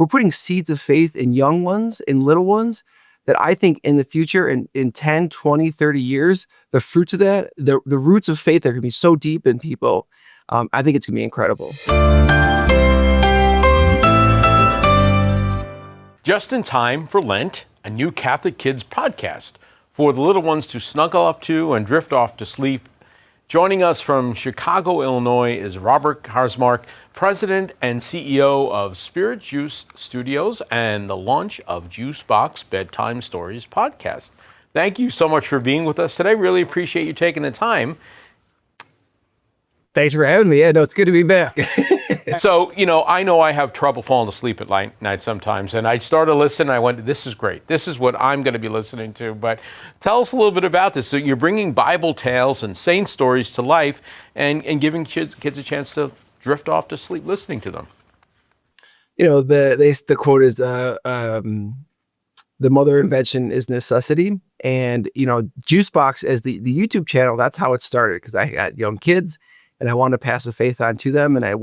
we're putting seeds of faith in young ones, in little ones, that I think in the future, in 10, 20, 30 years, the fruits of that, the roots of faith are going to be so deep in people. I think it's going to be incredible. Just in time for Lent, a new Catholic Kids podcast for the little ones to snuggle up to and drift off to sleep. Joining us from Chicago, Illinois is Robert Kaczmark, President and CEO of Spirit Juice Studios and the launch of JuiceBox Bedtime Stories podcast. Thank you so much for being with us today. Really appreciate you taking the time. Thanks for having me. Yeah, no, it's good to be back. So, I know I have trouble falling asleep at night sometimes, and I started listening, and I went, this is great. This is what I'm going to be listening to. But tell us a little bit about this. So you're bringing Bible tales and saint stories to life and giving kids a chance to drift off to sleep listening to them. The quote is, the mother invention is necessity. And, JuiceBox as the YouTube channel, that's how it started, because I had young kids and I wanted to pass the faith on to them, and I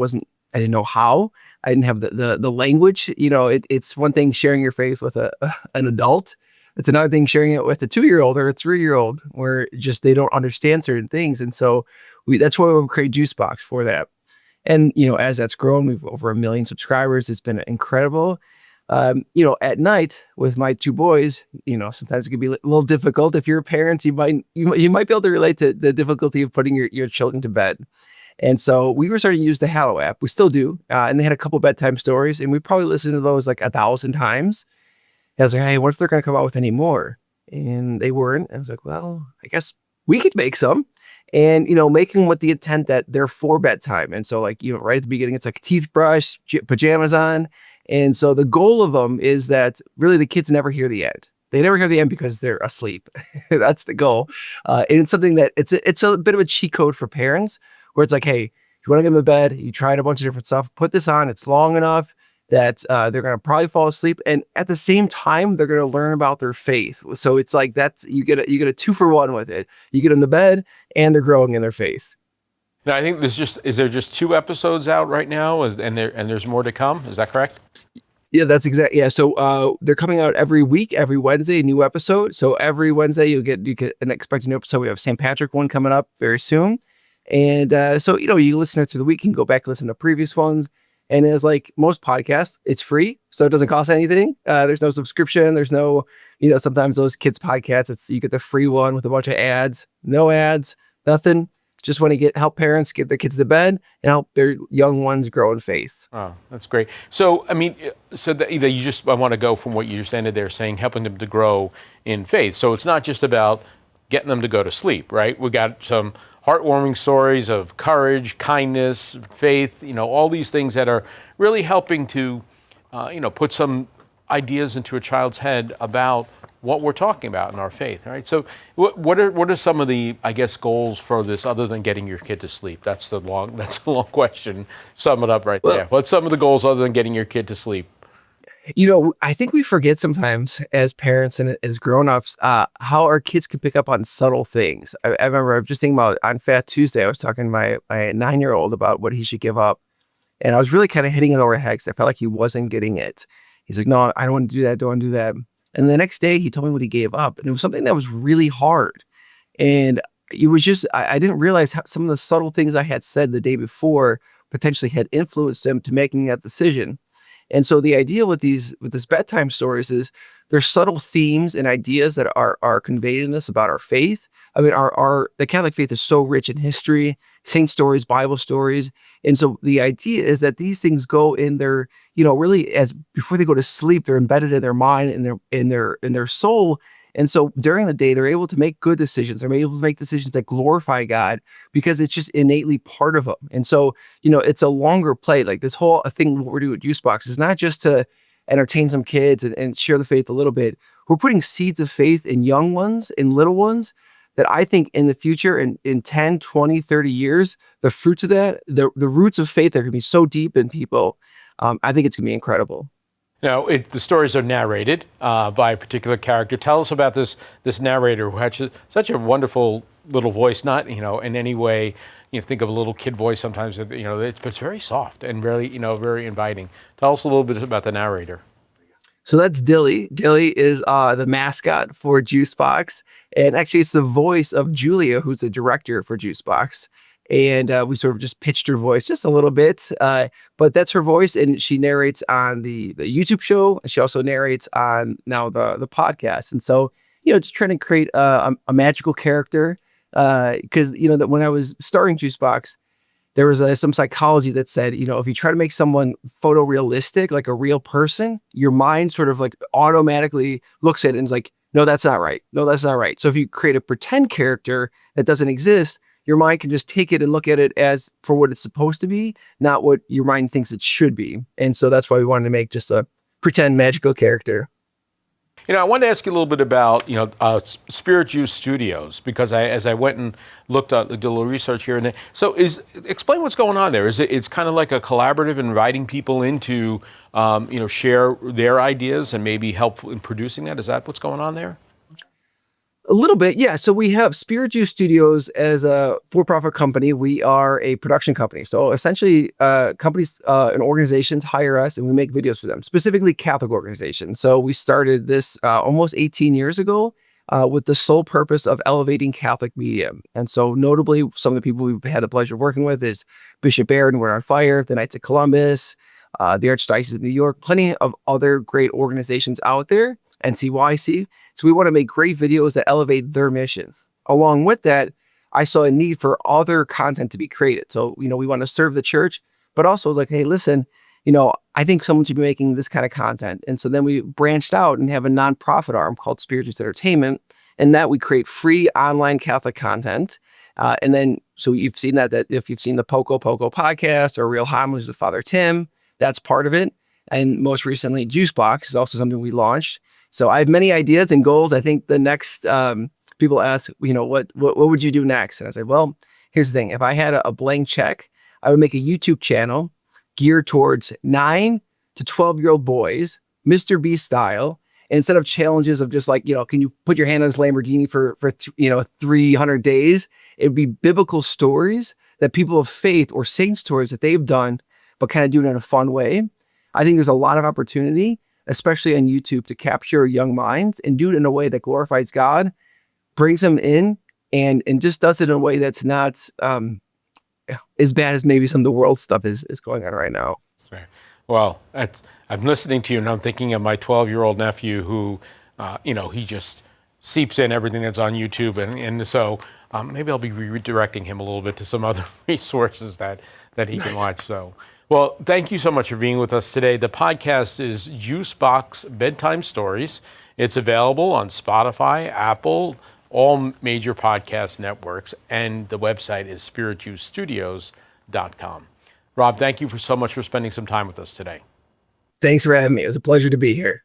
didn't know how. I didn't have the language. It's one thing sharing your faith with an adult. It's another thing sharing it with a 2-year-old or a 3-year-old, where just they don't understand certain things. And so that's why we create JuiceBox for that. And as that's grown, we've over 1 million subscribers. It's been incredible. At night with my 2 boys, sometimes it can be a little difficult. If you're a parent, you might be able to relate to the difficulty of putting your children to bed. And so we were starting to use the Hallow app. We still do. And they had a couple bedtime stories, and we probably listened to those like 1,000 times. And I was like, hey, what if they're going to come out with any more? And they weren't. And I was like, well, I guess we could make some. And, making with the intent that they're for bedtime. And so right at the beginning, it's like a teeth brush, pajamas on. And so the goal of them is that really the kids never hear the end. They never hear the end because they're asleep. That's the goal. And it's something that it's a bit of a cheat code for parents, where it's like, hey, if you want to get them to bed, you tried a bunch of different stuff, put this on. It's long enough that they're going to probably fall asleep. And at the same time, they're going to learn about their faith. So it's like you get a 2-for-1 with it. You get them to bed and they're growing in their faith. Now, I think is there just 2 episodes out right now, and there's more to come? Is that correct? Yeah, that's exactly. Yeah. So they're coming out every week, every Wednesday, a new episode. So every Wednesday you get an expected new episode. We have St. Patrick one coming up very soon. And so, you listen to the week and go back and listen to previous ones. And as like most podcasts, it's free. So it doesn't cost anything. There's no subscription. There's no, sometimes those kids podcasts, you get the free one with a bunch of ads, no ads, nothing. Just want to help parents get their kids to bed and help their young ones grow in faith. Oh, that's great. So, I want to go from what you just ended there saying, helping them to grow in faith. So it's not just about getting them to go to sleep, right? We got some heartwarming stories of courage, kindness, faith, all these things that are really helping to, put some ideas into a child's head about what we're talking about in our faith, right? So what are some of the, goals for this other than getting your kid to sleep? That's a long question. Sum it up right there. What's some of the goals other than getting your kid to sleep? I think we forget sometimes as parents and as grown-ups how our kids can pick up on subtle things. I remember I was just thinking about on Fat Tuesday, I was talking to my 9-year-old about what he should give up. And I was really kind of hitting it over the head because I felt like he wasn't getting it. He's like, no, I don't want to do that. Don't want to do that. And the next day he told me what he gave up. And it was something that was really hard. And it was just, I didn't realize how some of the subtle things I had said the day before potentially had influenced him to making that decision. And so the idea with this bedtime stories is there's subtle themes and ideas that are conveyed in this about our faith. I mean, the Catholic faith is so rich in history, saint stories, Bible stories. And so the idea is that these things go in their, really as before they go to sleep, they're embedded in their mind and in their soul. And so during the day, they're able to make good decisions. They're able to make decisions that glorify God because it's just innately part of them. And so, it's a longer play. Like this whole thing, what we're doing at JuiceBox is not just to entertain some kids and share the faith a little bit. We're putting seeds of faith in young ones, in little ones, that I think in the future, in 10, 20, 30 years, the fruits of that, the roots of faith are going to be so deep in people. I think it's going to be incredible. Now, the stories are narrated by a particular character. Tell us about this narrator who had such a wonderful little voice, not in any way think of a little kid voice sometimes, it's very soft and very, very inviting. Tell us a little bit about the narrator. So that's Dilly. Dilly is the mascot for JuiceBox. And actually, it's the voice of Julia, who's the director for JuiceBox. And we sort of just pitched her voice just a little bit. But that's her voice. And she narrates on the YouTube show. She also narrates on now the podcast. And so, just trying to create a magical character. Because, that when I was starting JuiceBox, there was some psychology that said, if you try to make someone photorealistic, like a real person, your mind sort of like automatically looks at it and is like, no, that's not right. No, that's not right. So if you create a pretend character that doesn't exist, your mind can just take it and look at it as for what it's supposed to be, not what your mind thinks it should be. And so that's why we wanted to make just a pretend magical character. I wanted to ask you a little bit about, Spirit Juice Studios, because as I went and looked at, did a little research here and there. So explain what's going on there. It's kind of like a collaborative, inviting people in to, share their ideas and maybe help in producing that. Is that what's going on there? A little bit, yeah. So we have Spirit Juice Studios as a for-profit company. We are a production company. So essentially, companies and organizations hire us and we make videos for them, specifically Catholic organizations. So we started this almost 18 years ago with the sole purpose of elevating Catholic media. And so notably, some of the people we've had the pleasure of working with is Bishop Barrett and We're on Fire, the Knights of Columbus, the Archdiocese of New York, plenty of other great organizations out there. NCYC. So we want to make great videos that elevate their mission. Along with that, I saw a need for other content to be created. So, we want to serve the church, but also like, hey, listen, I think someone should be making this kind of content. And so then we branched out and have a nonprofit arm called Spirit Juice Entertainment. And that we create free online Catholic content. And then, so you've seen that if you've seen the Poco podcast or Real Homilies with Father Tim, that's part of it. And most recently, JuiceBox is also something we launched. So I have many ideas and goals. I think the next people ask, what would you do next? And I say, well, here's the thing. If I had a blank check, I would make a YouTube channel geared towards 9 to 12-year-old boys, Mr. Beast style. And instead of challenges of just like, can you put your hand on this Lamborghini for 300 days? It would be biblical stories that people of faith or saint stories that they've done, but kind of do it in a fun way. I think there's a lot of opportunity, especially on YouTube, to capture young minds and do it in a way that glorifies God, brings them in, and just does it in a way that's not as bad as maybe some of the world stuff is going on right now. Right. Well, I'm listening to you and I'm thinking of my 12-year-old nephew who, he just seeps in everything that's on YouTube. And so maybe I'll be redirecting him a little bit to some other resources that he can watch. So. Well, thank you so much for being with us today. The podcast is JuiceBox Bedtime Stories. It's available on Spotify, Apple, all major podcast networks, and the website is spiritjuicestudios.com. Rob, thank you so much for spending some time with us today. Thanks for having me. It was a pleasure to be here.